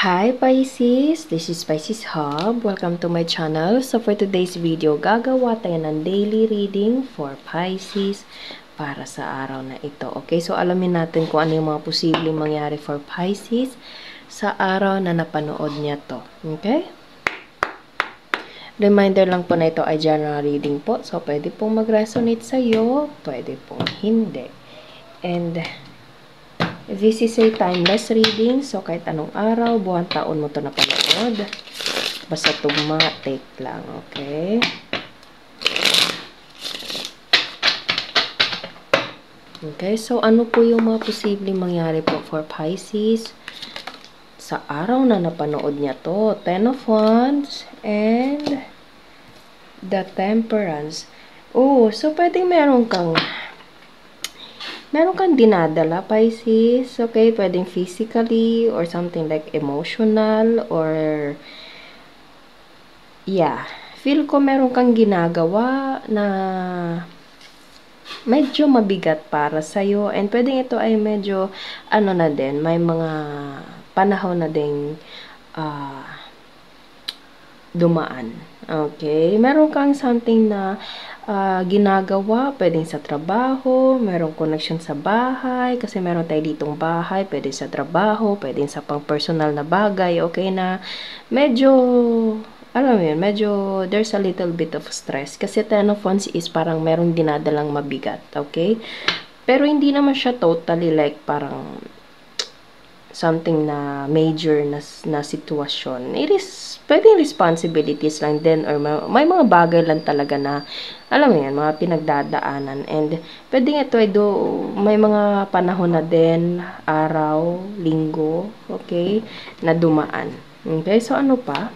Hi Pisces! This is Pisces Hub. Welcome to my channel. So for today's video, gagawa tayo ng daily reading for Pisces para sa araw na ito. Okay, so alamin natin kung ano yung mga posibleng mangyari for Pisces sa araw na napanood niya to. Okay? Reminder lang po na ito ay general reading po. So pwede pong mag-resonate sa'yo, pwede pong hindi. And this is a timeless reading. So kahit anong araw, buwan, taon mo to napanood. Basta tugma, take lang. Okay? Okay, so ano po yung mga posibleng mangyari po for Pisces sa araw na napanood niya to? Ten of Wands and the Temperance. Oh, so pwedeng meron kang dinadala, Pisces. Okay, pwedeng physically or something like emotional or yeah. Feel ko meron kang ginagawa na medyo mabigat para sa'yo. And pwedeng ito ay medyo, ano na din, may mga panahon na ding dumaan. Okay? Meron kang something na ginagawa, pwedeng sa trabaho, merong connection sa bahay, kasi meron tayo ditong bahay, pwedeng sa trabaho, pwedeng sa pang-personal na bagay, okay, na medyo, alam mo yun, medyo there's a little bit of stress, kasi Ten of Wands is parang merong dinadalang mabigat, okay, pero hindi naman siya totally like parang something na major na sitwasyon. It is pwedeng responsibilities lang din or may mga bagay lang talaga na alam mo yan, mga pinagdadaanan. And pwedeng ito ay may mga panahon na din, araw, linggo, okay, na dumaan. Okay, so ano pa?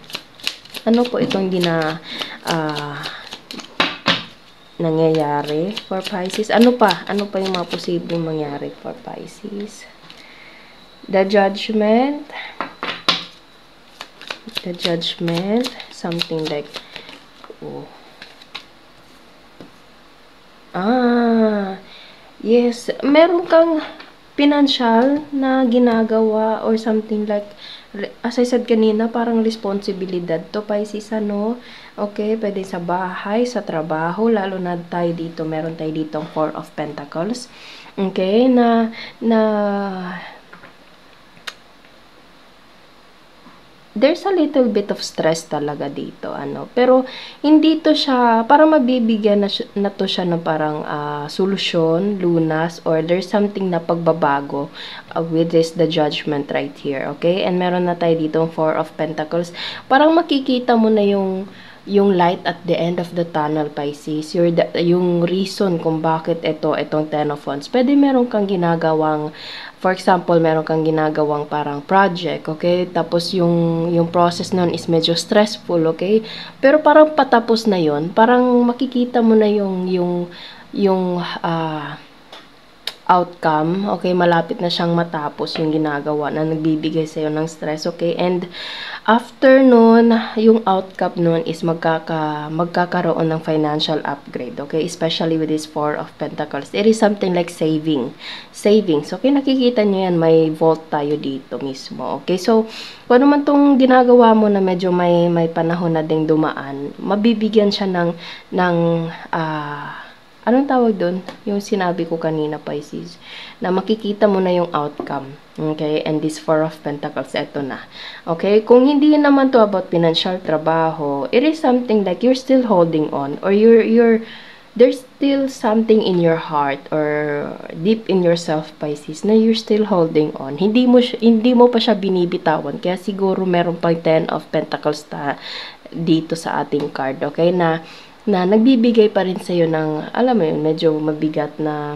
Ano po itong nangyayari for Pisces? Ano pa? Ano pa yung mga posibleng mangyari for Pisces? The Judgment, something like, oh. Yes, meron kang financial na ginagawa or something like, as I said kanina, parang responsibilidad to, Pisces, ano, okay, pwede sa bahay, sa trabaho, lalo na tayo dito, meron tayo dito Four of Pentacles, okay, na there's a little bit of stress talaga dito, ano. Pero, hindi to siya, parang mabibigyan na to siya ng parang solusyon, lunas, or there's something na pagbabago with this, the Judgment right here, okay? And meron na tayo dito Four of Pentacles. Parang makikita mo na yung light at the end of the tunnel, Pisces. Yung reason kung bakit itong Ten of Wands. Pwede meron kang ginagawang, for example, meron kang ginagawang parang project, okay? Tapos yung process nun is medyo stressful, okay? Pero parang patapos na yon, parang makikita mo na yung outcome, okay, malapit na siyang matapos yung ginagawa na nagbibigay sa'yo ng stress, okay, and after nun, yung outcome nun is magkakaroon ng financial upgrade, okay, especially with this Four of Pentacles. It is something like savings, okay, nakikita nyo yan, may vault tayo dito mismo, okay, so, kung ano man tong ginagawa mo na medyo may panahon na ding dumaan, mabibigyan siya ng anong tawag doon? Yung sinabi ko kanina, Pisces, na makikita mo na yung outcome. Okay? And this Four of Pentacles, eto na. Okay? Kung hindi naman to about financial trabaho, it is something like you're still holding on or there's still something in your heart or deep in yourself, Pisces, na you're still holding on. Hindi mo pa siya binibitawan. Kaya siguro meron pang Ten of Pentacles dito sa ating card. Okay? Na nagbibigay pa rin sa'yo ng, alam mo yun, medyo mabigat na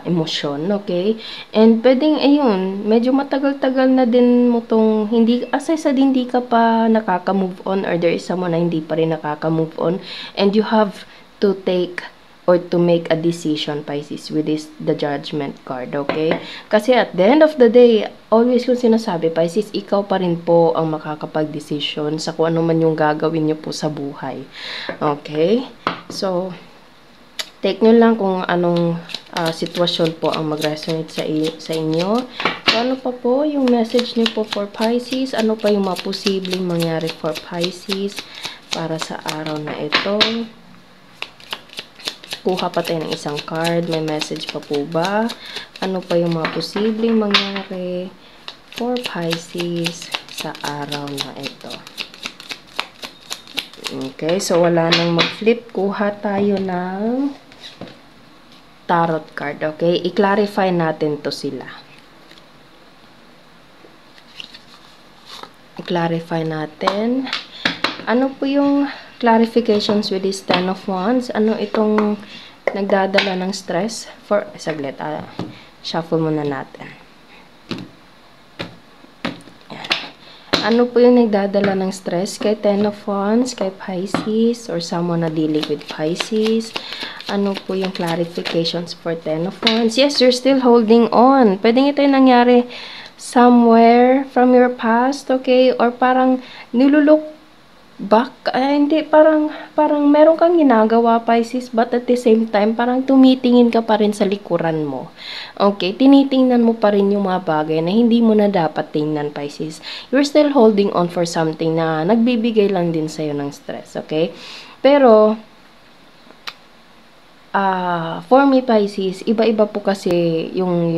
emosyon, okay? And pwedeng, ayun, medyo matagal-tagal na din mo tong, as I said, hindi ka pa nakaka-move on or there is someone na hindi pa rin nakaka-move on and you have to take or to make a decision, Pisces, with the Judgment card, okay? Kasi at the end of the day, always kong sinasabi, Pisces, ikaw pa rin po ang makakapag-decision sa kung ano man yung gagawin niyo po sa buhay. Okay? So, take nyo lang kung anong sitwasyon po ang mag-resonate sa inyo. So, ano pa po yung message niyo po for Pisces? Ano pa yung mga posibleng mangyari for Pisces para sa araw na ito? Kuha pa tayo ng isang card. May message pa po ba? Ano pa yung mga posibleng mangyari for Pisces sa araw na ito? Okay, so wala nang mag-flip. Kuha tayo ng tarot card. Okay, i-clarify natin to sila. I-clarify natin. Ano po yung clarifications with this Ten of Wands? Ano itong nagdadala ng stress? Saglit, shuffle muna natin. Yan. Ano po yung nagdadala ng stress kay Ten of Wands, kay Pisces, or someone na dealing with Pisces? Ano po yung clarifications for Ten of Wands? Yes, you're still holding on. Pwedeng ito yung nangyari somewhere from your past, okay? Or parang nilulok back, hindi, parang meron kang ginagawa, Pisces, but at the same time, parang tumitingin ka pa rin sa likuran mo. Okay, tinitingnan mo pa rin yung mga bagay na hindi mo na dapat tingnan, Pisces. You're still holding on for something na nagbibigay lang din sa'yo ng stress, okay? Pero, for me, Pisces, iba-iba po kasi yung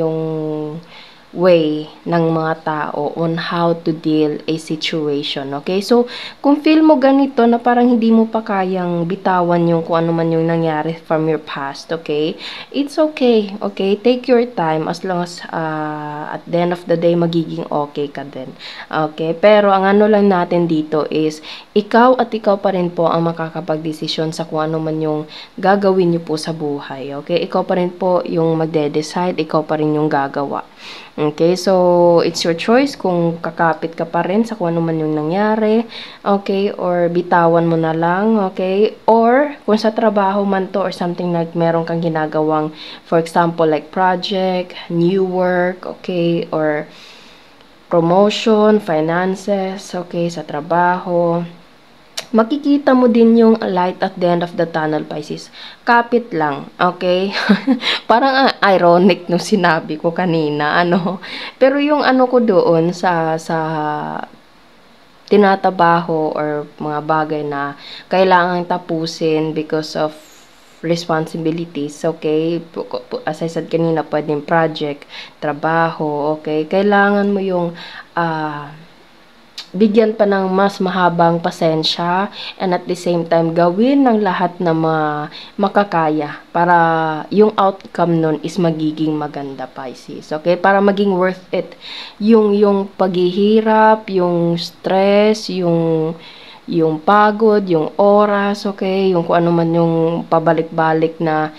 way ng mga tao on how to deal a situation, okay? So, kung feel mo ganito na parang hindi mo pa kayang bitawan yung kung ano man yung nangyari from your past, okay? It's okay, okay? Take your time as long as at the end of the day, magiging okay ka din, okay? Pero, ang ano lang natin dito is, ikaw at ikaw pa rin po ang makakapag-desisyon sa kung ano man yung gagawin niyo po sa buhay, okay? Ikaw pa rin po yung magde-decide, ikaw pa rin yung gagawa. Okay, so it's your choice kung kakapit ka pa rin sa kung ano man yung nangyari, okay, or bitawan mo na lang, okay, or kung sa trabaho man to or something like meron kang ginagawang, for example, like project, new work, okay, or promotion, finances, okay, sa trabaho, makikita mo din yung light at the end of the tunnel, Pisces. Kapit lang, okay? Parang ironic nung sinabi ko kanina, ano. Pero yung ano ko doon sa tinatabaho or mga bagay na kailangan tapusin because of responsibilities, okay? As I said kanina, pwedeng project, trabaho, okay? Kailangan mo yung bigyan pa ng mas mahabang pasensya and at the same time gawin ng lahat na makakaya para yung outcome nun is magiging maganda, Pisces. Okay? Para maging worth it yung paghihirap, yung stress, yung pagod, yung oras, okay? Yung kung ano man yung pabalik-balik na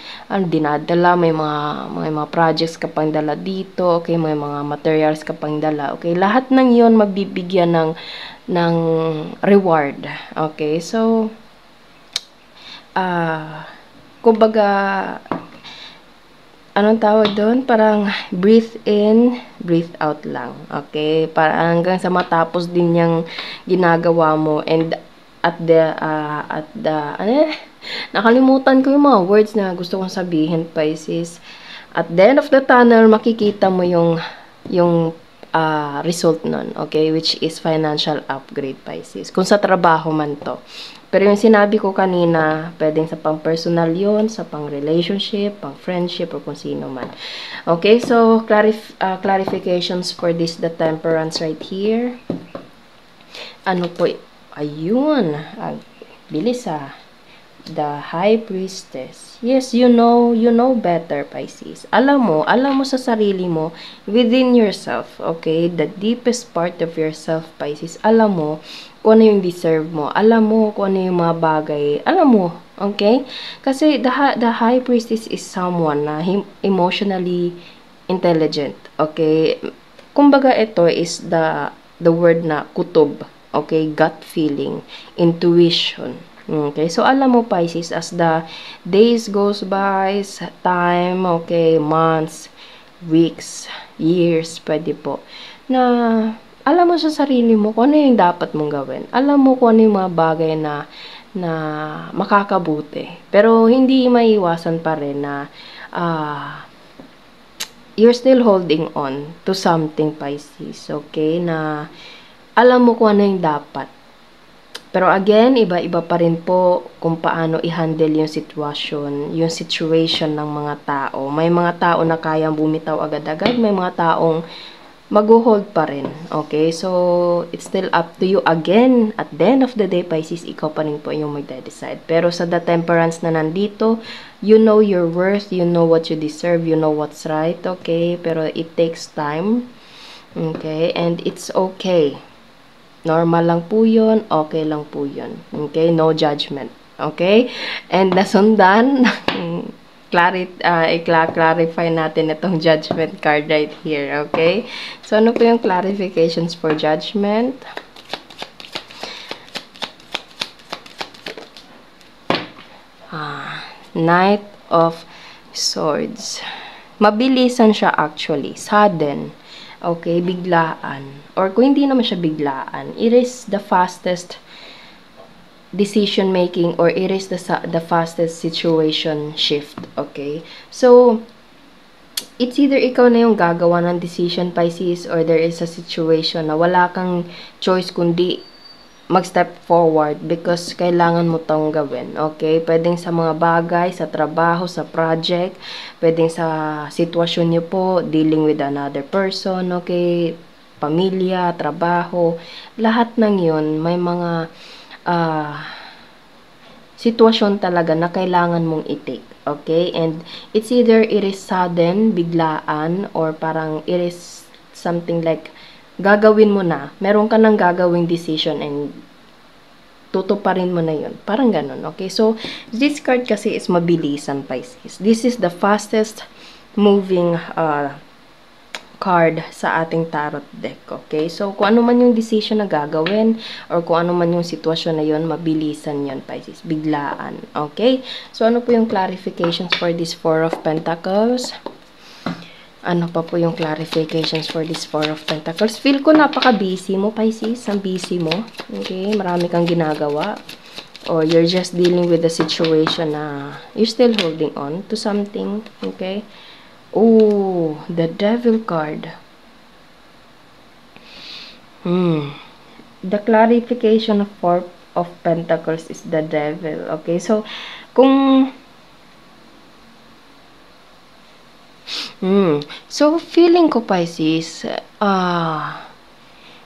dinadala, may mga projects ka pang dala dito, okay? May mga materials ka pang dala, okay? Lahat ng yon mabibigyan ng reward, okay? So, kumbaga, anong tawag doon? Parang breathe in, breathe out lang. Okay? Para hanggang sa matapos din yung ginagawa mo and at the nakalimutan ko yung mga words na gusto kong sabihin, Pisces. At the end of the tunnel, makikita mo yung result nun, okay? Which is financial upgrade, Pisces. Kung sa trabaho man to. Pero yung sinabi ko kanina, pwedeng sa pang-personal yon, sa pang-relationship, pang-friendship, o kung sino man. Okay, so, clarifications for this, the temperance right here. Ano po, ayun, bilis the High Priestess. Yes, you know better, Pisces. Alam mo sa sarili mo, within yourself, okay? The deepest part of yourself, Pisces. Alam mo kung ano yung deserve mo. Alam mo kung ano yung mga bagay. Alam mo, okay? Kasi the High Priestess is someone na emotionally intelligent, okay? Kumbaga ito is the word na kutob, okay? Gut feeling, intuition. Okay, so alam mo, Pisces, as the days goes by, time, okay, months, weeks, years, pwede po, na alam mo sa sarili mo kung ano yung dapat mong gawin. Alam mo kung ano yung mga bagay na makakabuti. Pero hindi maiiwasan pa rin na you're still holding on to something, Pisces, okay, na alam mo kung ano yung dapat. Pero again, iba-iba pa rin po kung paano i-handle yung sitwasyon, yung situation ng mga tao. May mga tao na kayang bumitaw agad-agad, may mga taong mag-hold pa rin. Okay? So, it's still up to you. Again, at the end of the day, Pisces, ikaw pa rin po yung magde-decide. Pero sa the temperance na nandito, you know your worth, you know what you deserve, you know what's right. Okay? Pero it takes time. Okay? And it's okay. Normal lang po yun, okay lang po yun. Okay? No judgment. Okay? And nasundan, i-clarify natin itong judgment card right here. Okay? So, ano po yung clarifications for judgment? Knight of Swords. Mabilisan siya actually. Sudden. Okay, biglaan. Or kung hindi naman siya biglaan, it is the fastest decision making or it is the fastest situation shift. Okay? So, it's either ikaw na yung gagawa ng decision, Pisces, or there is a situation na wala kang choice kundi mag-step forward because kailangan mo tong gawin. Okay? Pwedeng sa mga bagay, sa trabaho, sa project, pwedeng sa sitwasyon niyo po, dealing with another person, okay? Pamilya, trabaho, lahat ng yun, may mga sitwasyon talaga na kailangan mong i-take. Okay? And it's either it is sudden, biglaan, or parang it is something like gagawin mo na, meron ka nang gagawing decision and tutuparin mo na yun. Parang ganun, okay? So, this card kasi is mabilisan, Pisces. This is the fastest moving card sa ating tarot deck, okay? So, kung ano man yung decision na gagawin or kung ano man yung sitwasyon na yun, mabilisan yun, Pisces. Biglaan, okay? So, ano po yung clarifications for this Four of Pentacles? Ano pa po yung clarifications for this Four of Pentacles? Feel ko napaka-busy mo, Pisces. Ang busy mo. Okay? Marami kang ginagawa. Or you're just dealing with the situation na you're still holding on to something. Okay? Oh, the Devil card. The clarification of Four of Pentacles is the Devil. Okay? So, kung so, feeling ko, Pisces,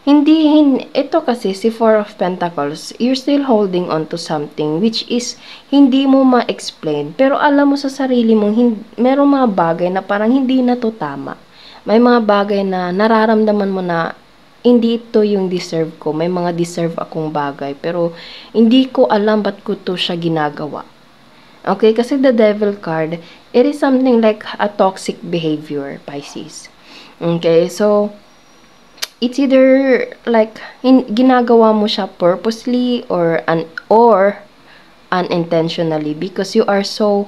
ito kasi, si Four of Pentacles, you're still holding on to something, which is, hindi mo ma-explain, pero alam mo sa sarili mo, merong mga bagay na parang hindi na to tama. May mga bagay na nararamdaman mo na, hindi ito yung deserve ko. May mga deserve akong bagay, pero hindi ko alam ba't ko to siya ginagawa. Okay, kasi the Devil card, it is something like a toxic behavior, Pisces. Okay, so, it's either like, ginagawa mo siya purposely or unintentionally because you are so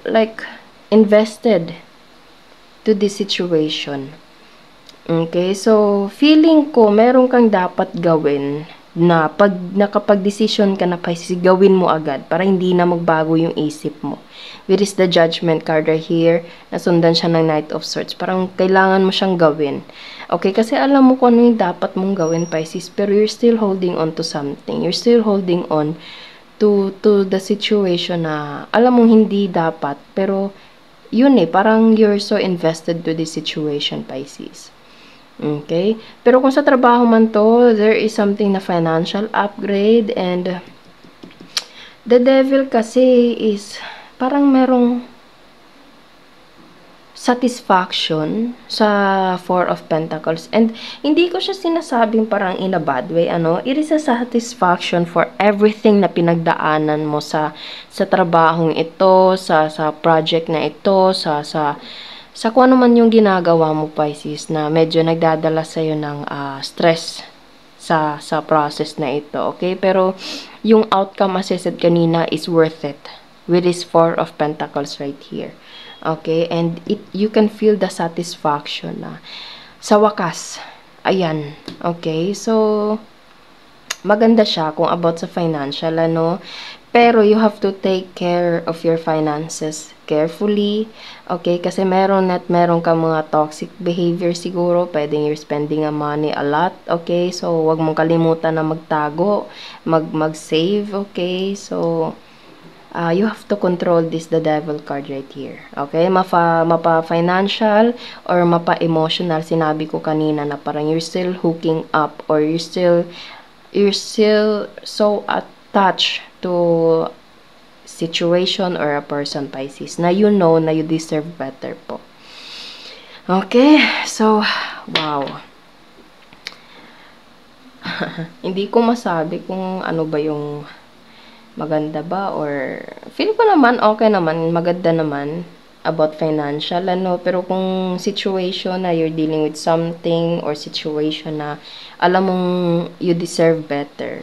like, invested to this situation. Okay, so, feeling ko, meron kang dapat gawin na pag nakapag-decision ka na, Pisces, gawin mo agad para hindi na magbago yung isip mo. Which is the Judgment card right here. Nasundan siya ng Knight of Swords. Parang kailangan mo siyang gawin. Okay, kasi alam mo kung ano yung dapat mong gawin, Pisces, pero you're still holding on to something. You're still holding on to the situation na alam mong hindi dapat, pero yun parang you're so invested to this situation, Pisces. Okay? Pero kung sa trabaho man to, there is something na financial upgrade and the Devil kasi is parang merong satisfaction sa Four of Pentacles. And hindi ko siya sinasabing parang in a bad way, it is a satisfaction for everything na pinagdaanan mo sa trabahong ito, sa project na ito, sa kung ano man yung ginagawa mo, Pisces, na medyo nagdadala sa'yo ng stress sa process na ito, okay? Pero yung outcome, as I said kanina, is worth it with this Four of Pentacles right here. Okay? And you can feel the satisfaction na sa wakas. Ayan. Okay? So, maganda siya kung about sa financial, Pero you have to take care of your finances carefully. Okay? Kasi meron ka mga toxic behavior siguro. Pwedeng you're spending a money a lot. Okay? So, wag mong kalimutan na magtago. Mag-save. Okay? So, you have to control the devil card right here. Okay? Mapa-financial or mapa-emotional. Sinabi ko kanina na parang you're still hooking up or you're still so attached to situation or a person, Pisces, na you know na you deserve better po. Okay? So, wow. Hindi ko masabi kung ano ba yung maganda ba or feel ko naman okay naman, maganda naman about financial pero kung situation na you're dealing with something or situation na alam mong you deserve better,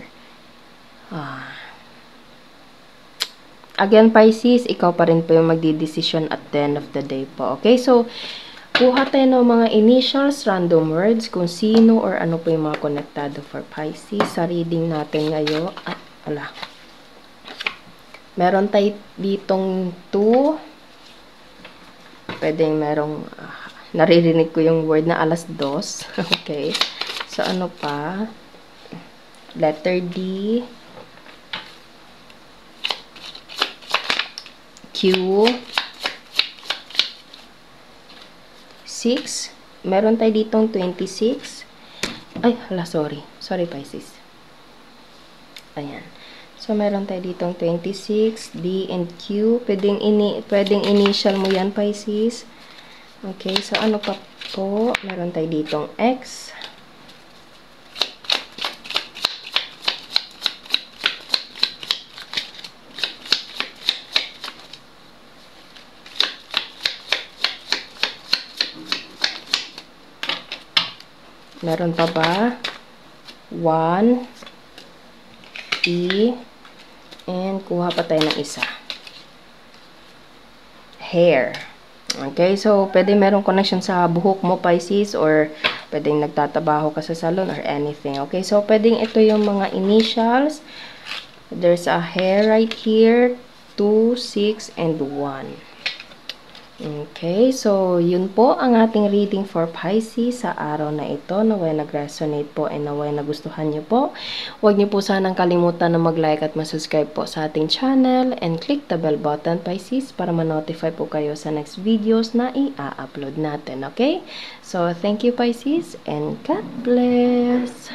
again, Pisces, ikaw pa rin po yung magdidesisyon at the end of the day po. Okay? So, kuha tayo ng mga initials, random words, kung sino or ano po yung mga konektado for Pisces sa reading natin ngayon. At, wala. Meron tayo ditong 2. Pwedeng merong, naririnig ko yung word na alas 2. Okay? So, ano pa? Letter D. Q. 6. Meron tayo ditong 26. Ay, hala, sorry. Sorry, Pisces. Ayan. So, meron tayo ditong 26, D, and Q. Pwedeng initial mo yan, Pisces. Okay, so ano pa po? Meron tayo ditong X. Meron pa ba? 1, E, and kuha pa tayo ng isa. Hair. Okay, so pwede meron connection sa buhok mo, Pisces, or pwedeng nagtatabaho ka sa salon or anything. Okay, so pwedeng ito yung mga initials. There's a hair right here, 2, 6, and 1. Okay, so yun po ang ating reading for Pisces sa araw na ito. Naway nag-resonate po and naway nagustuhan nyo po. Huwag nyo po sanang kalimutan na mag-like at mag-subscribe po sa ating channel and click the bell button, Pisces, para ma-notify po kayo sa next videos na i-upload natin. Okay? So, thank you, Pisces, and God bless!